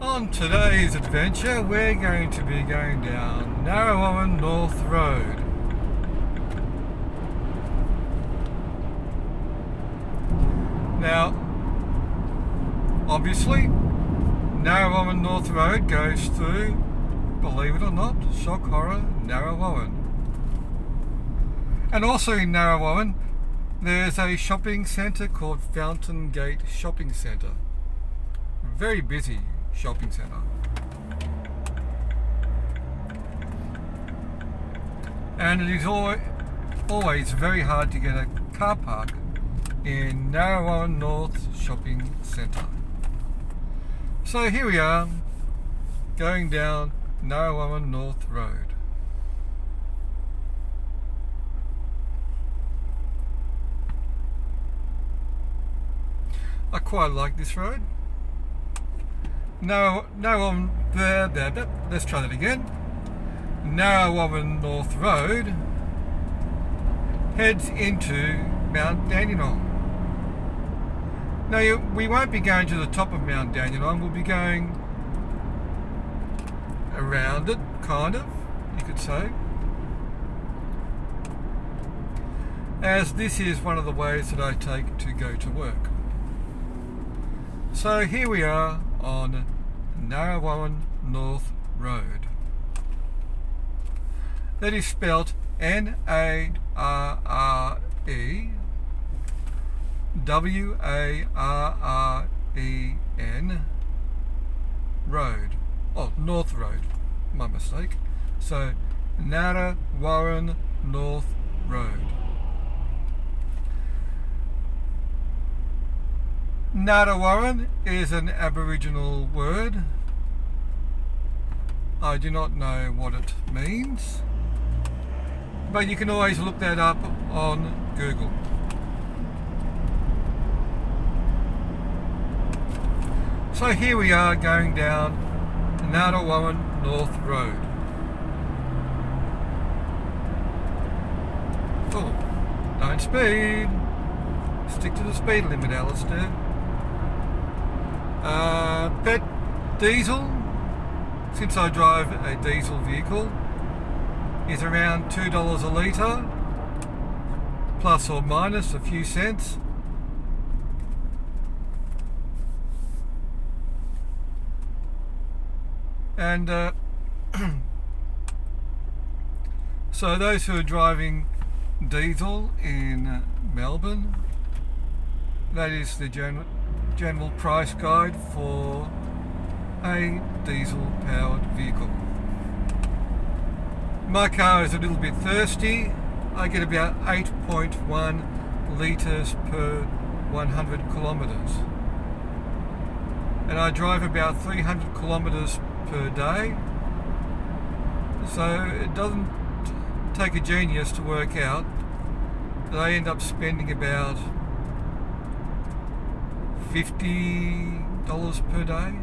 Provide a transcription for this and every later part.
On today's adventure, we're going to be going down Narre Warren North Road. Now, obviously, Narre Warren North Road goes through, believe it or not, shock horror, Narre Warren. And also in Narre Warren, there's a shopping centre called Fountain Gate Shopping Centre. Very busy shopping centre. And it is always very hard to get a car park in Narre Warren North Shopping Centre. So here we are, going down Narre Warren North Road. I quite like this road. Let's try that again. Narre Warren North Road heads into Mount Dandenong. Now we won't be going to the top of Mount Dandenong, we'll be going around it, kind of, you could say. As this is one of the ways that I take to go to work. So here we are on Narre Warren North Road. That is spelt Narrewaren Road. Oh, North Road. My mistake. So Narre Warren North Road. Narre Warren is an Aboriginal word. I do not know what it means, but you can always look that up on Google. So here we are going down Narre Warren North Road. Oh, don't speed. Stick to the speed limit, Alistair. Pet diesel, since I drive a diesel vehicle, is around $2 a litre, plus or minus a few cents. And so those who are driving diesel in Melbourne, that is the general price guide for a diesel powered vehicle. My car is a little bit thirsty. I get about 8.1 litres per 100 kilometres. And I drive about 300 kilometres per day. So it doesn't take a genius to work out that I end up spending about $50 per day,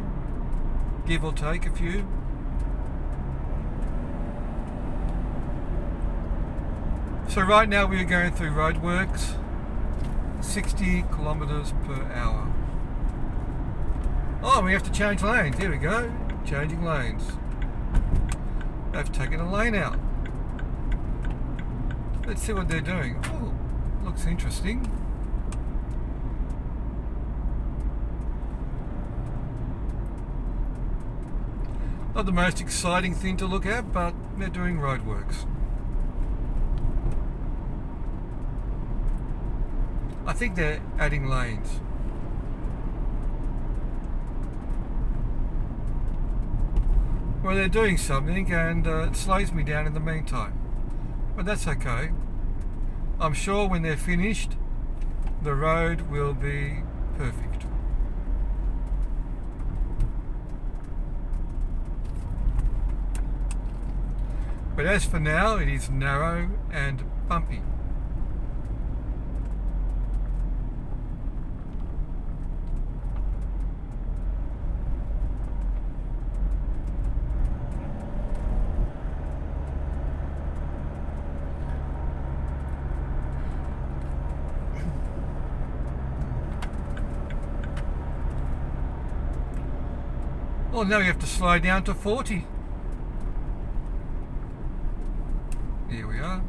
give or take a few. So right now we are going through roadworks, 60 kilometres per hour. Oh, we have to change lanes. Here we go, changing lanes. They've taken a lane out. Let's see what they're doing. Oh, looks interesting. Not the most exciting thing to look at, but they're doing roadworks. I think they're adding lanes. Well, they're doing something, and it slows me down in the meantime. But that's okay. I'm sure when they're finished, the road will be perfect. But as for now, it is narrow and bumpy. Well, now we have to slow down to 40. Here we are.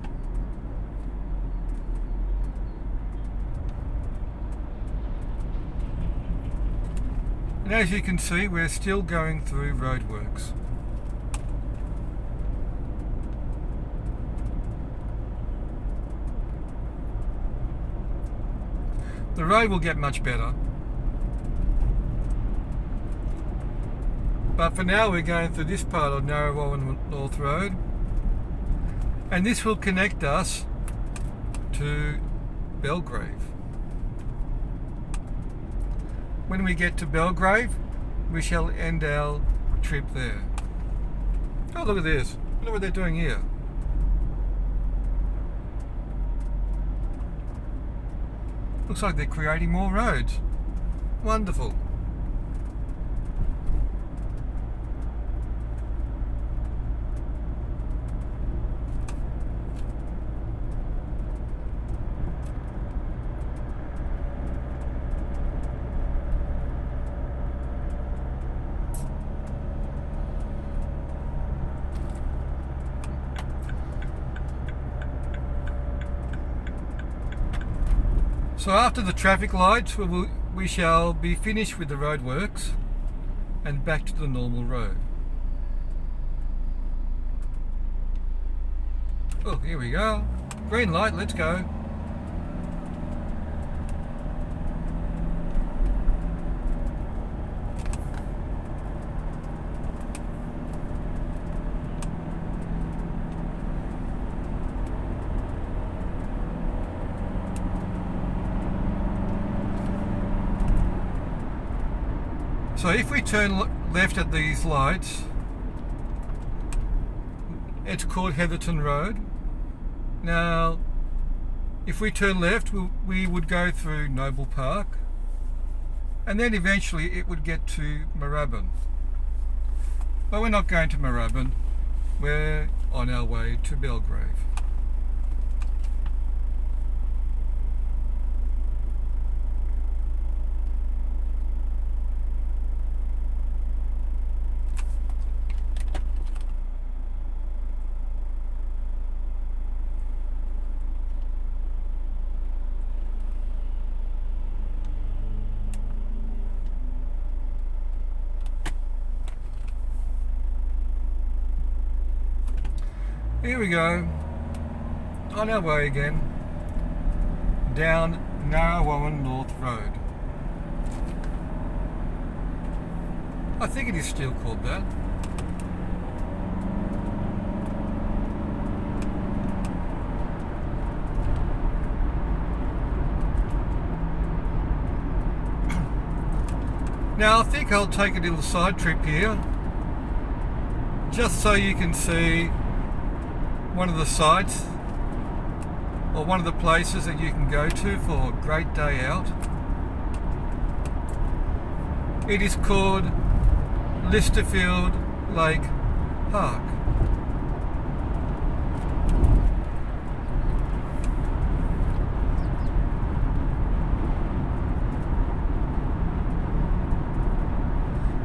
And as you can see, we're still going through roadworks. The road will get much better. But for now we're going through this part of Narre Warren North Road. And this will connect us to Belgrave. When we get to Belgrave, we shall end our trip there. Oh, look at this. Look what they're doing here. Looks like they're creating more roads. Wonderful. So after the traffic lights, we shall be finished with the roadworks and back to the normal road. Oh, here we go. Green light, let's go. So if we turn left at these lights, it's called Heatherton Road. Now, if we turn left, we would go through Noble Park, and then eventually it would get to Moorabbin. But we're not going to Moorabbin, we're on our way to Belgrave. Here we go, on our way again, down Narre Warren North Road. I think it is still called that. Now I think I'll take a little side trip here, just so you can see one of the sites or one of the places that you can go to for a great day out. It is called Lysterfield Park.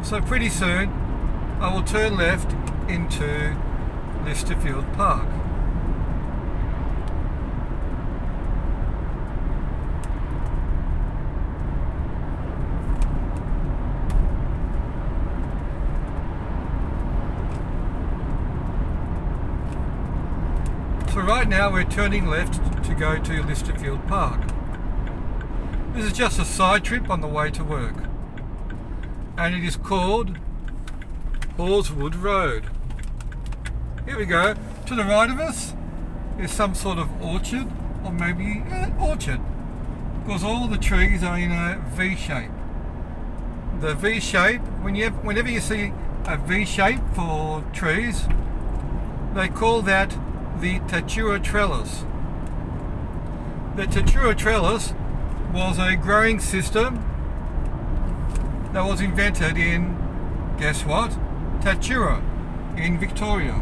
So pretty soon I will turn left into Lysterfield Park. So right now we're turning left to go to Lysterfield Park. This is just a side trip on the way to work, and it is called Horswood Road. Here we go. To the right of us is some sort of orchard, or maybe orchard, because all the trees are in a V shape. The V shape, whenever you see a V shape for trees, they call that the Tatura trellis. The Tatura trellis was a growing system that was invented in, guess what? Tatura in Victoria.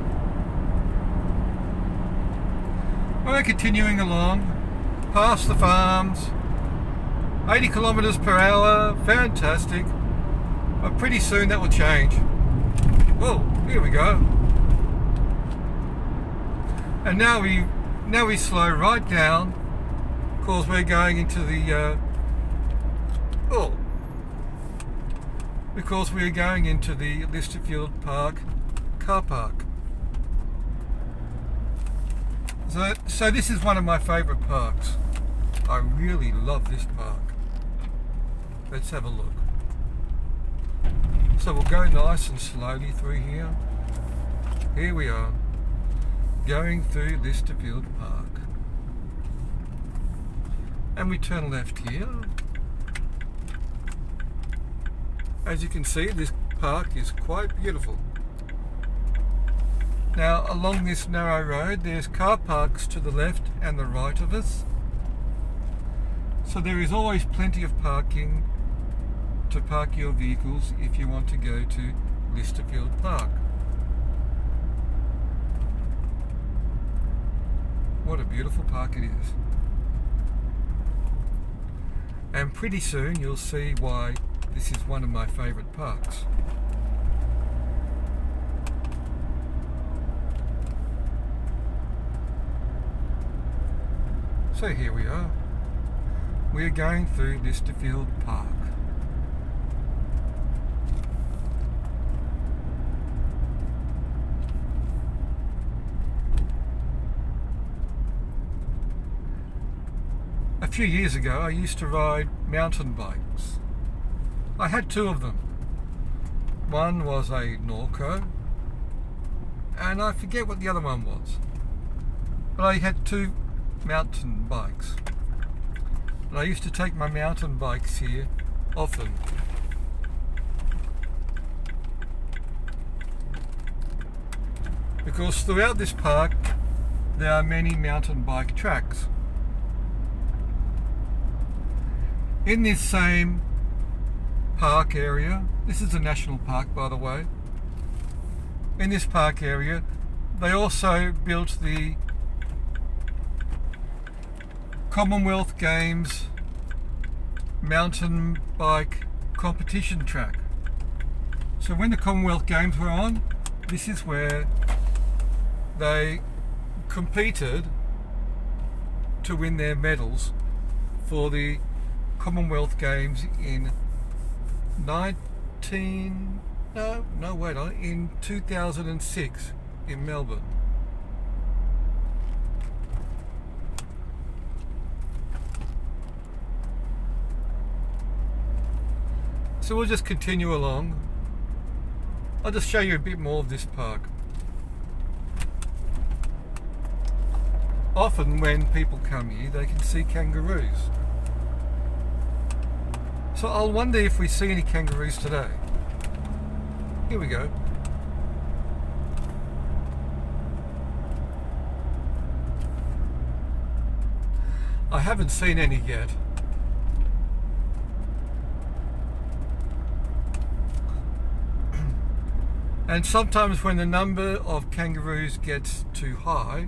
We're continuing along past the farms, 80 kilometers per hour, fantastic. But pretty soon that will change. Oh, here we go. And now we slow right down, because we're going into the because we're going into the Lysterfield Park car park. So this is one of my favourite parks. I really love this park. Let's have a look. So we'll go nice and slowly through here. Here we are, going through Lysterfield Park. And we turn left here. As you can see, this park is quite beautiful. Now, along this narrow road, there's car parks to the left and the right of us. So there is always plenty of parking to park your vehicles if you want to go to Lysterfield Park. What a beautiful park it is. And pretty soon you'll see why this is one of my favourite parks. So here we are. We're going through Lysterfield Park. A few years ago I used to ride mountain bikes. I had two of them. One was a Norco, and I forget what the other one was. But I had two mountain bikes. And I used to take my mountain bikes here often. Because throughout this park there are many mountain bike tracks. In this same park area, this is a national park by the way, in this park area they also built the Commonwealth Games mountain bike competition track. So when the Commonwealth Games were on, this is where they competed to win their medals for the Commonwealth Games in 2006 in Melbourne. So we'll just continue along. I'll just show you a bit more of this park. Often when people come here they can see kangaroos. So I'll wonder if we see any kangaroos today. Here we go. I haven't seen any yet. And sometimes when the number of kangaroos gets too high,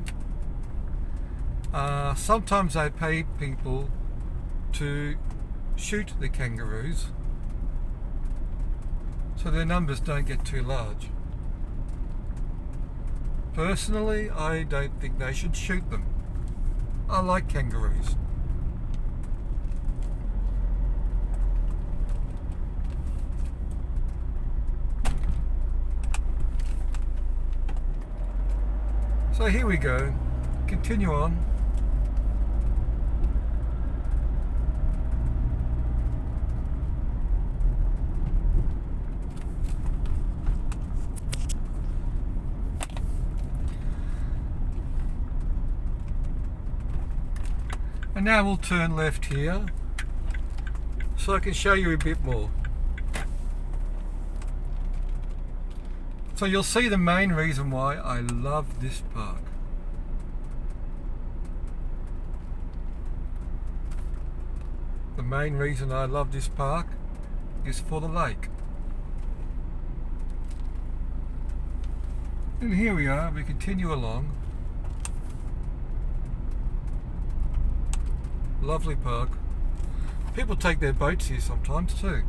sometimes they pay people to shoot the kangaroos so their numbers don't get too large. Personally, I don't think they should shoot them. I like kangaroos. So here we go, continue on. And now we'll turn left here so I can show you a bit more. So you'll see the main reason why I love this park. The main reason I love this park is for the lake. And here we are, we continue along. Lovely park. People take their boats here sometimes too.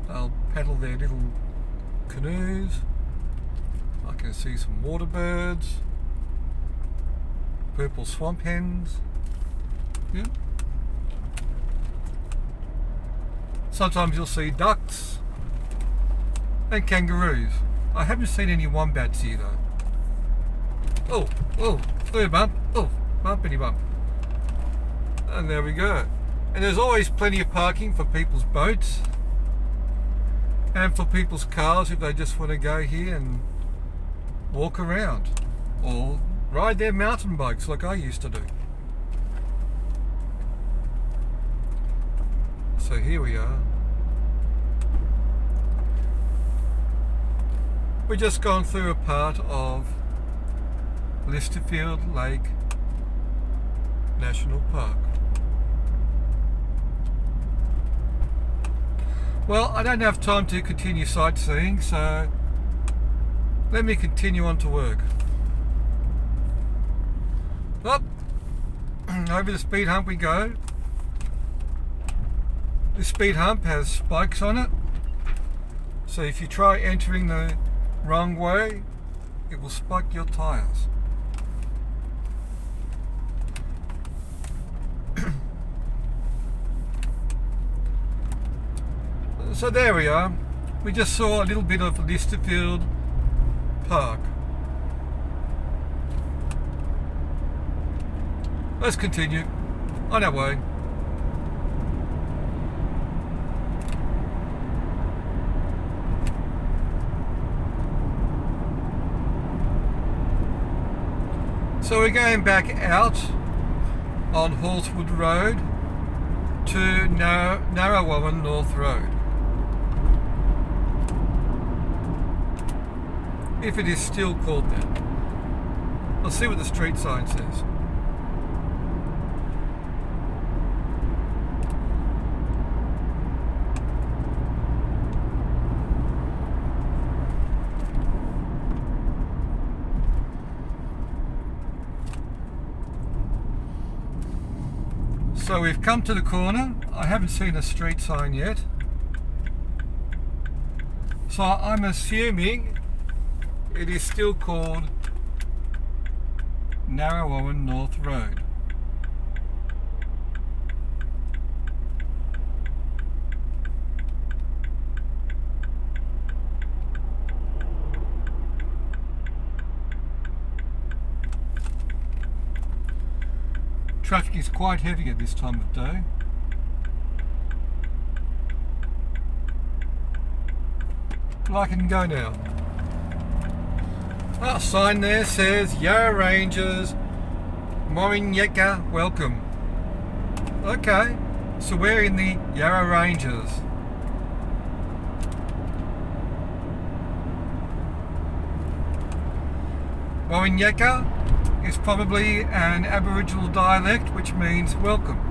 They'll paddle their little canoes. I can see some water birds, purple swamp hens. Yeah. Sometimes you'll see ducks and kangaroos. I haven't seen any wombats here though. Oh, third bump. Oh, bumpity bump. And there we go. And there's always plenty of parking for people's boats and for people's cars if they just want to go here and walk around or ride their mountain bikes like I used to do. So here we are. We've just gone through a part of Lysterfield Lake National Park. Well, I don't have time to continue sightseeing, so let me continue on to work. Up, over the speed hump we go. The speed hump has spikes on it, so if you try entering the wrong way, it will spike your tyres. So there we are. We just saw a little bit of Lysterfield Park. Let's continue on our way. So we're going back out on Horswood Road to Narre Warren North Road. If it is still called that. Let's see what the street sign says. So we've come to the corner. I haven't seen a street sign yet. So I'm assuming it is still called Narre Warren North Road. Traffic is quite heavy at this time of day. But I can go now. Our sign there says Yarra Rangers, Morinyeka, welcome. Okay, so we're in the Yarra Rangers. Morinyeka is probably an Aboriginal dialect which means welcome.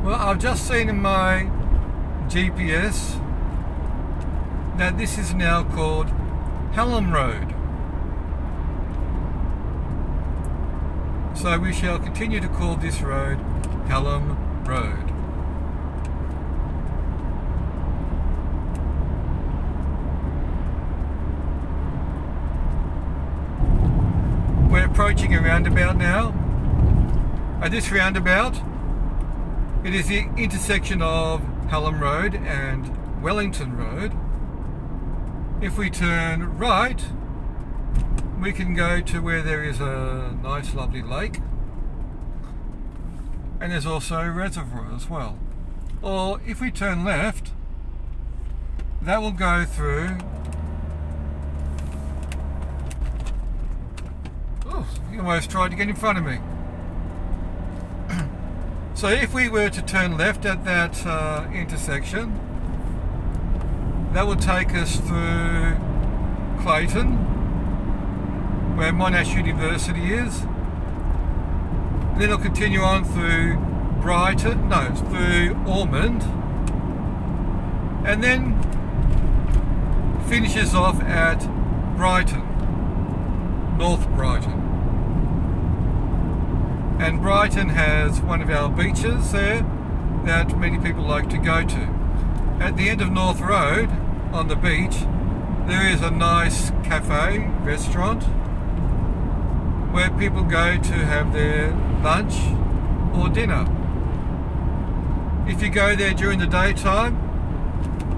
Well, I've just seen in my GPS that this is now called Hallam Road. So we shall continue to call this road Hallam Road. We're approaching a roundabout now. At this roundabout, it is the intersection of Hallam Road and Wellington Road. If we turn right, we can go to where there is a nice lovely lake, and there's also a reservoir as well. Or if we turn left, that will go through... Oh, you almost tried to get in front of me. So if we were to turn left at that intersection, that will take us through Clayton, where Monash University is. And then it'll continue on through through Ormond, and then finishes off at Brighton, North Brighton. And Brighton has one of our beaches there that many people like to go to. At the end of North Road, on the beach, there is a nice cafe, restaurant, where people go to have their lunch or dinner. If you go there during the daytime,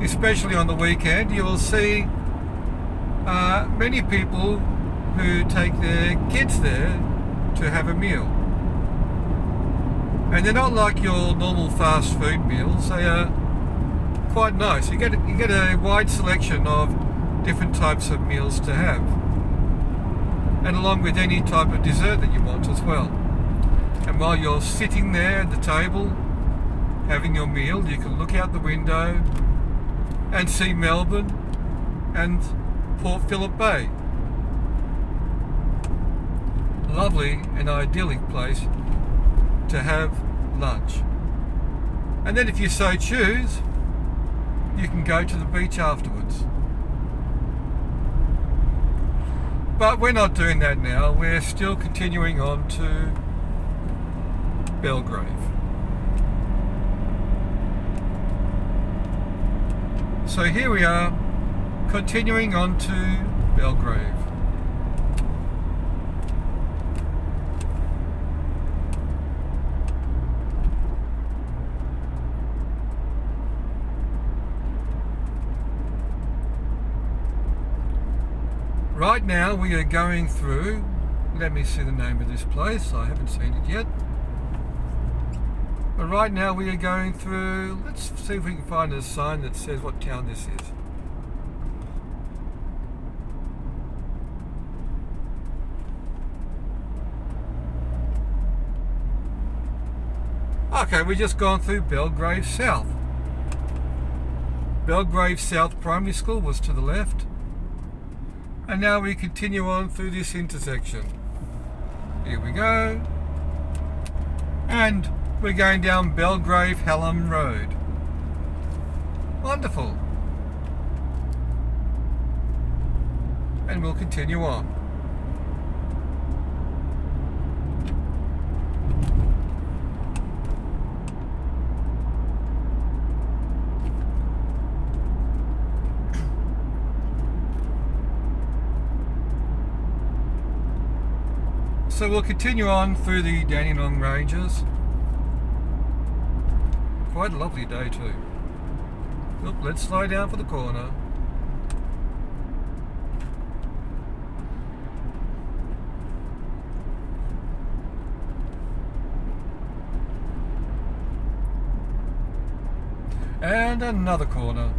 especially on the weekend, you will see many people who take their kids there to have a meal. And they're not like your normal fast food meals. They are quite nice. You get a wide selection of different types of meals to have, and along with any type of dessert that you want as well. And while you're sitting there at the table having your meal, you can look out the window and see Melbourne and Port Phillip Bay. Lovely and idyllic place to have lunch. And then if you so choose, you can go to the beach afterwards. But we're not doing that now. We're still continuing on to Belgrave. So here we are, continuing on to Belgrave. Right now we are going through, let me see the name of this place, I haven't seen it yet. But right now we are going through, let's see if we can find a sign that says what town this is. Okay, we've just gone through Belgrave South. Belgrave South Primary School was to the left. And now we continue on through this intersection. Here we go. And we're going down Belgrave Hallam Road. Wonderful. And we'll continue on. So we'll continue on through the Dandenong Ranges. Quite a lovely day too. Oop, let's slow down for the corner. And another corner.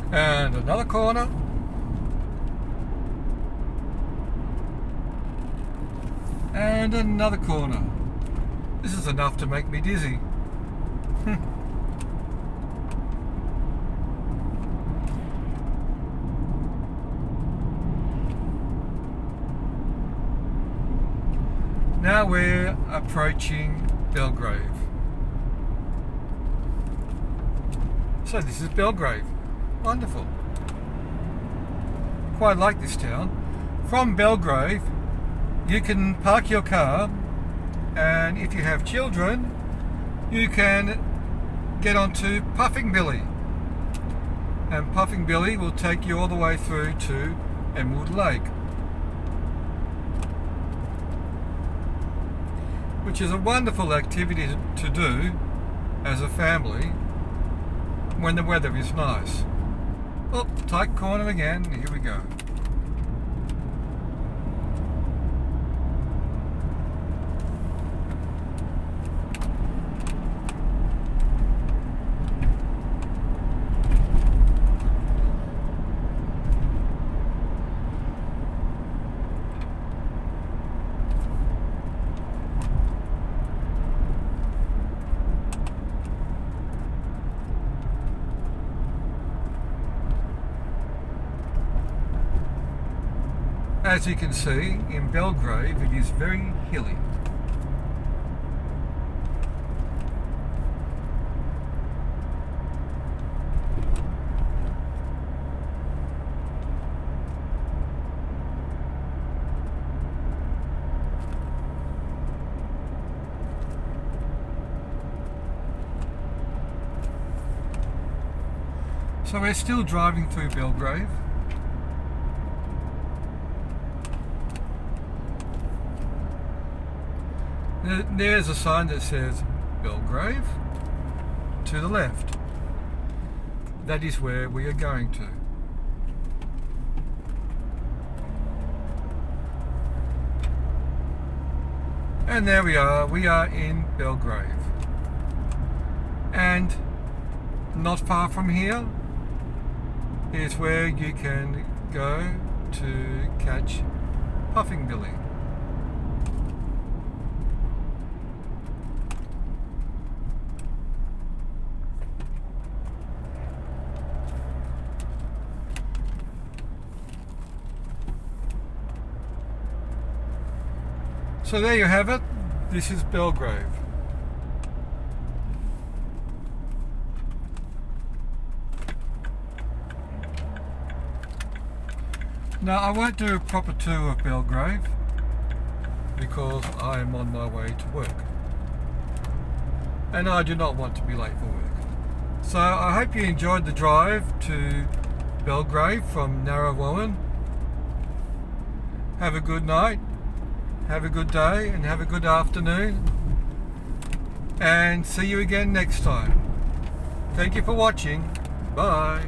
And another corner. And another corner. This is enough to make me dizzy. Now we're approaching Belgrave. So this is Belgrave. Wonderful. Quite like this town. From Belgrave, you can park your car, and if you have children, you can get onto Puffing Billy. And Puffing Billy will take you all the way through to Emerald Lake, which is a wonderful activity to do as a family when the weather is nice. Oh, tight corner again. Here we go. As you can see, in Belgrave it is very hilly. So we're still driving through Belgrave. There's a sign that says Belgrave to the left. That is where we are going to. And there we are in Belgrave. And not far from here is where you can go to catch Puffing Billy. So there you have it. This is Belgrave. Now I won't do a proper tour of Belgrave because I am on my way to work. And I do not want to be late for work. So I hope you enjoyed the drive to Belgrave from Narre Warren. Have a good night. Have a good day and have a good afternoon, and see you again next time. Thank you for watching. Bye.